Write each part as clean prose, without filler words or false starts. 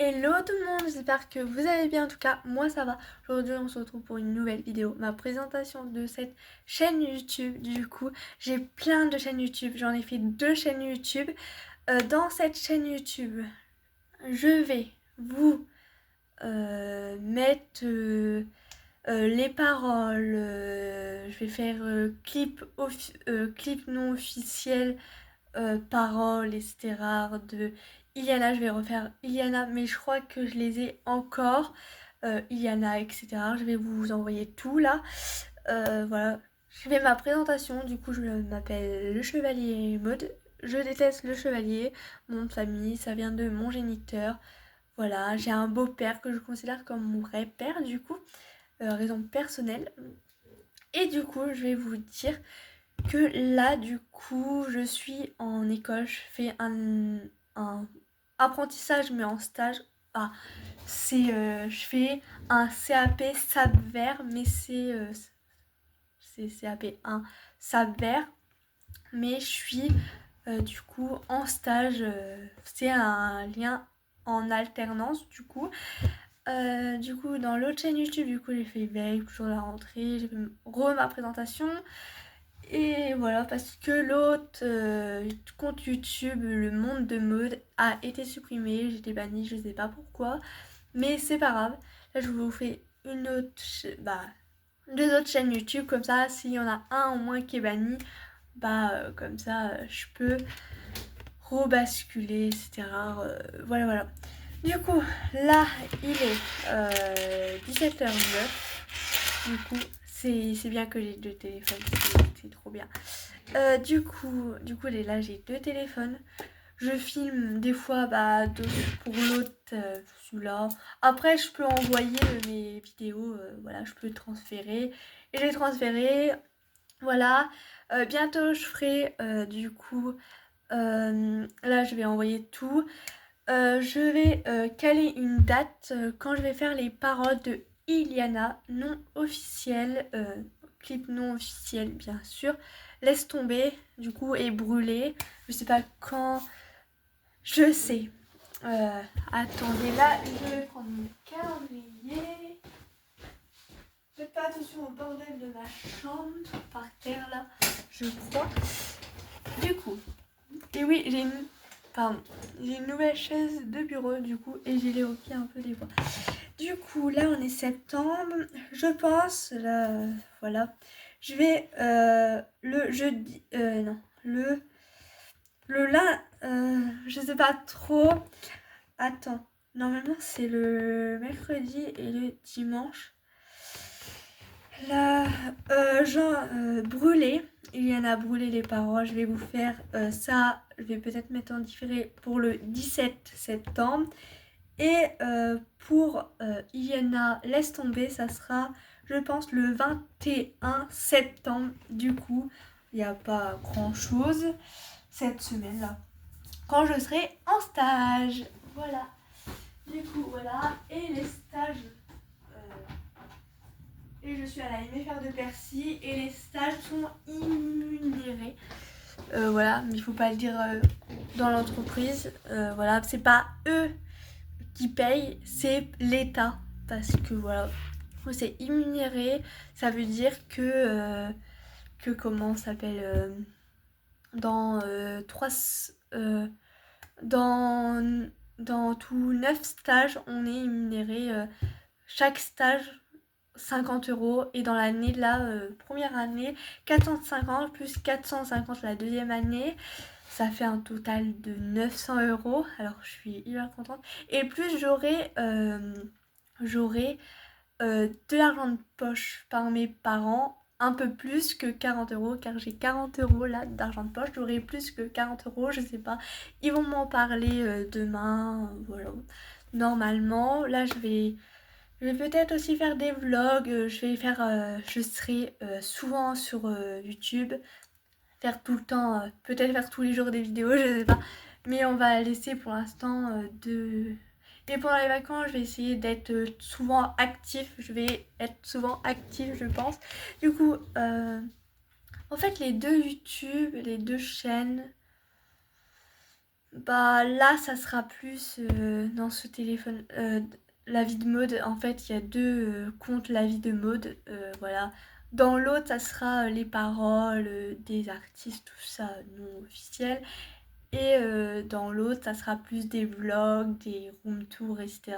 Hello tout le monde, j'espère que vous allez bien. En tout cas, moi ça va. Aujourd'hui, on se retrouve pour une nouvelle vidéo. Ma présentation de cette chaîne YouTube. Du coup, j'ai plein de chaînes YouTube. J'en ai fait 2 chaînes YouTube. Dans cette chaîne YouTube, je vais vous mettre les paroles. Je vais faire clip non officiel, paroles, etc. de Iliana. Je vais refaire Iliana, mais je crois que je les ai encore. Iliana, etc. Je vais vous envoyer tout là. Voilà. Je fais ma présentation. Du coup, je m'appelle le Chevalier Maude. Je déteste le chevalier. Mon nom de famille, ça vient de mon géniteur. Voilà, j'ai un beau-père que je considère comme mon vrai père, du coup, raison personnelle. Et du coup, je vais vous dire que là, du coup, je suis en école. Je fais un apprentissage, mais en stage. Ah, je fais un CAP SAP vert, mais c'est CAP 1 SAP vert. Mais je suis du coup en stage. C'est un lien en alternance, du coup. Du coup, dans l'autre chaîne YouTube, du coup, j'ai fait veille, toujours la rentrée, j'ai fait ma présentation. Et voilà, parce que l'autre compte YouTube, le monde de mode, a été supprimé. J'ai été bannie, je sais pas pourquoi. Mais c'est pas grave. Là, je vous fais deux autres chaînes YouTube. Comme ça, s'il y en a un au moins qui est banni, comme ça, je peux rebasculer, etc. Voilà. Du coup, là, il est 17h09. Du coup, c'est bien que j'ai 2 téléphones, c'est trop bien. Du coup, là, j'ai 2 téléphones. Je filme des fois pour l'autre, celui-là. Après, je peux envoyer mes vidéos, voilà, je peux transférer. Et j'ai transféré, voilà. Bientôt, je ferai, du coup, là, je vais envoyer tout. Je vais caler une date quand je vais faire les paroles de Iliana, non officiel, clip non officiel bien sûr. Laisse tomber, du coup, et brûler. Je sais pas quand. Je sais. Attendez, là, je vais prendre mon calendrier. Faites pas attention au bordel de ma chambre, par terre là, je crois. Du coup, et oui, j'ai une nouvelle chaise de bureau du coup, et j'ai les hoquets un peu des fois. Du coup, là on est septembre, je pense, là, voilà. Je vais le jeudi, non, le là, je sais pas trop. Attends, normalement c'est le mercredi et le dimanche. Là, brûler. Il y en a brûlé les paroles. Je vais vous faire ça. Je vais peut-être mettre en différé pour le 17 septembre. Et pour Iliana, laisse tomber, ça sera, je pense, le 21 septembre. Du coup, il n'y a pas grand-chose cette semaine-là. Quand je serai en stage. Voilà. Du coup, voilà. Et les stages. Et je suis à la MFR de Percy et les stages sont immunérés. Voilà, mais il faut pas le dire dans l'entreprise. Voilà, c'est pas eux qui payent, c'est l'État. Parce que voilà, c'est immunéré. Ça veut dire que comment ça s'appelle dans dans, dans tous 9 stages, on est immunéré. Chaque stage 50 € et dans l'année de la première année 450 plus 450 la deuxième année, ça fait un total de 900 €. Alors je suis hyper contente et plus j'aurai de l'argent de poche par mes parents, un peu plus que 40 € car j'ai 40 € là d'argent de poche. J'aurai plus que 40 €, je sais pas, ils vont m'en parler demain. Voilà, normalement là je vais peut-être aussi faire des vlogs. Je serai souvent sur YouTube, faire tout le temps, peut-être faire tous les jours des vidéos, je sais pas. Mais on va laisser pour l'instant de. Et pendant les vacances, je vais essayer d'être souvent actif. Je vais être souvent active, je pense. Du coup, en fait, les 2 YouTube, les 2 chaînes, Bah là, ça sera plus dans ce téléphone, la vie de mode. En fait, il y a deux comptes la vie de mode, voilà. Dans l'autre, ça sera les paroles des artistes, tout ça non officiel. Et dans l'autre, ça sera plus des vlogs, des room tours, etc.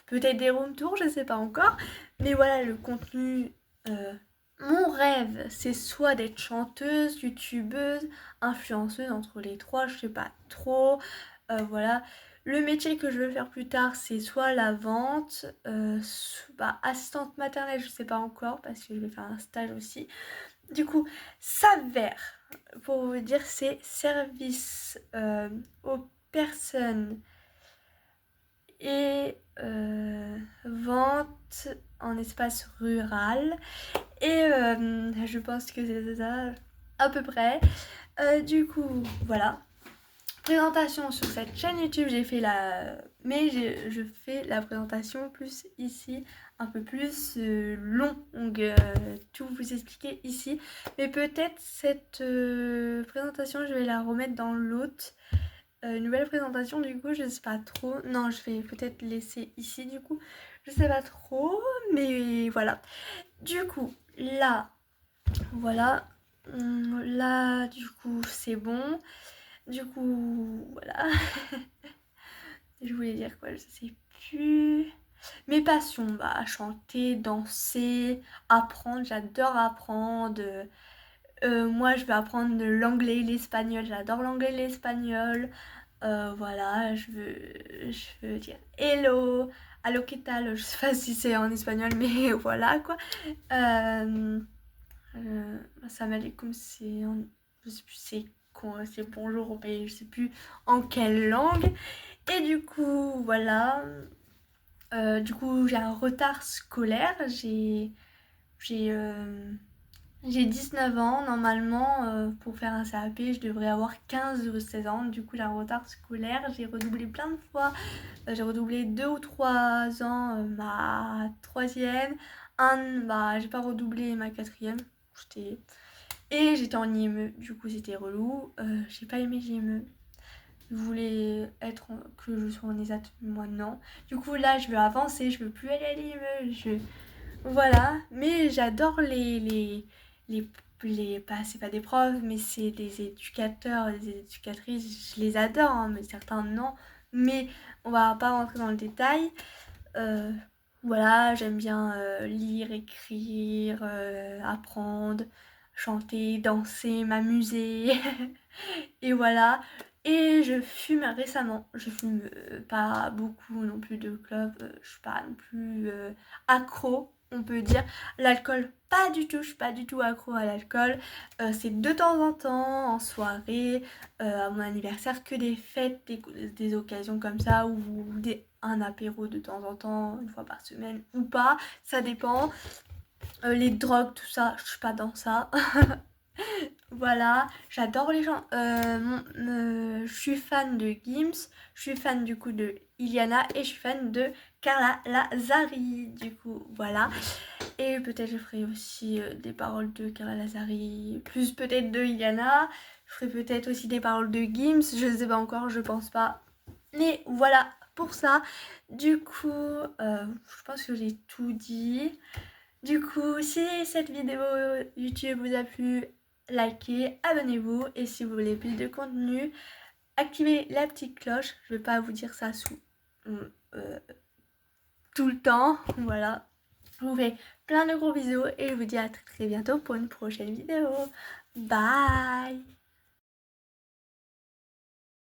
Peut-être des room tours, je sais pas encore. Mais voilà, le contenu. euh, Mon rêve, c'est soit d'être chanteuse, youtubeuse, influenceuse, entre les trois, je sais pas trop. Voilà. Le métier que je veux faire plus tard, c'est soit la vente, assistante maternelle, je sais pas encore, parce que je vais faire un stage aussi. Du coup, s'avère, pour vous dire, c'est service aux personnes et vente en espace rural. Et je pense que c'est ça à peu près. Du coup, voilà. Présentation sur cette chaîne YouTube, j'ai fait la... Mais je fais la présentation plus ici, un peu plus longue, tout vous expliquer ici. Mais peut-être cette présentation, je vais la remettre dans l'autre. Nouvelle présentation, du coup, je sais pas trop. Non, je vais peut-être laisser ici, du coup. Je sais pas trop, mais voilà. Du coup, là, voilà. Là, du coup, c'est bon. Du coup, voilà. Je voulais dire quoi, je sais plus. Mes passions, bah, chanter, danser, apprendre, j'adore apprendre. Moi, je vais apprendre l'anglais et l'espagnol, j'adore l'anglais et l'espagnol. Voilà, je veux dire hello, allo, ¿qué tal? Je sais pas si c'est en espagnol, mais voilà quoi. Euh, Ça m'a dit comme c'est en... Je sais plus c'est quoi, c'est bonjour au pays, je sais plus en quelle langue. Et du coup, voilà. Du coup, j'ai un retard scolaire. J'ai, euh, j'ai 19 ans. Normalement, pour faire un CAP, je devrais avoir 15 ou 16 ans. Du coup, j'ai un retard scolaire. J'ai redoublé plein de fois. J'ai redoublé 2 ou 3 ans ma troisième. J'ai pas redoublé ma quatrième. J'étais... Et j'étais en IME. Du coup, c'était relou. J'ai pas aimé l'IME. Je voulais que je sois en ESAT, moi non. Du coup là je veux avancer, je veux plus aller à l'IME, voilà. Mais j'adore c'est pas des profs, mais c'est des éducateurs, des éducatrices, je les adore, hein, mais certains non. Mais on va pas rentrer dans le détail. Euh, voilà, j'aime bien lire, écrire, apprendre, chanter, danser, m'amuser. Et voilà. Et je fume récemment. Je fume pas beaucoup non plus de clopes. Je suis pas non plus accro, on peut dire. L'alcool, pas du tout. Je suis pas du tout accro à l'alcool. C'est de temps en temps, en soirée, à mon anniversaire, que des fêtes, des occasions comme ça, ou un apéro de temps en temps, une fois par semaine ou pas. Ça dépend. Les drogues, tout ça, je suis pas dans ça. Voilà, j'adore les gens. Je suis fan de Gims, je suis fan du coup de Iliana et je suis fan de Carla Lazari. Du coup, voilà. Et peut-être je ferai aussi des paroles de Carla Lazari, plus peut-être de Iliana. Je ferai peut-être aussi des paroles de Gims, je ne sais pas encore, je pense pas. Mais voilà pour ça. Du coup, je pense que j'ai tout dit. Du coup, si cette vidéo YouTube vous a plu, likez, abonnez-vous et si vous voulez plus de contenu, activez la petite cloche. Je vais pas vous dire ça euh, tout le temps. Voilà. Je vous fais plein de gros bisous et je vous dis à très très bientôt pour une prochaine vidéo. Bye!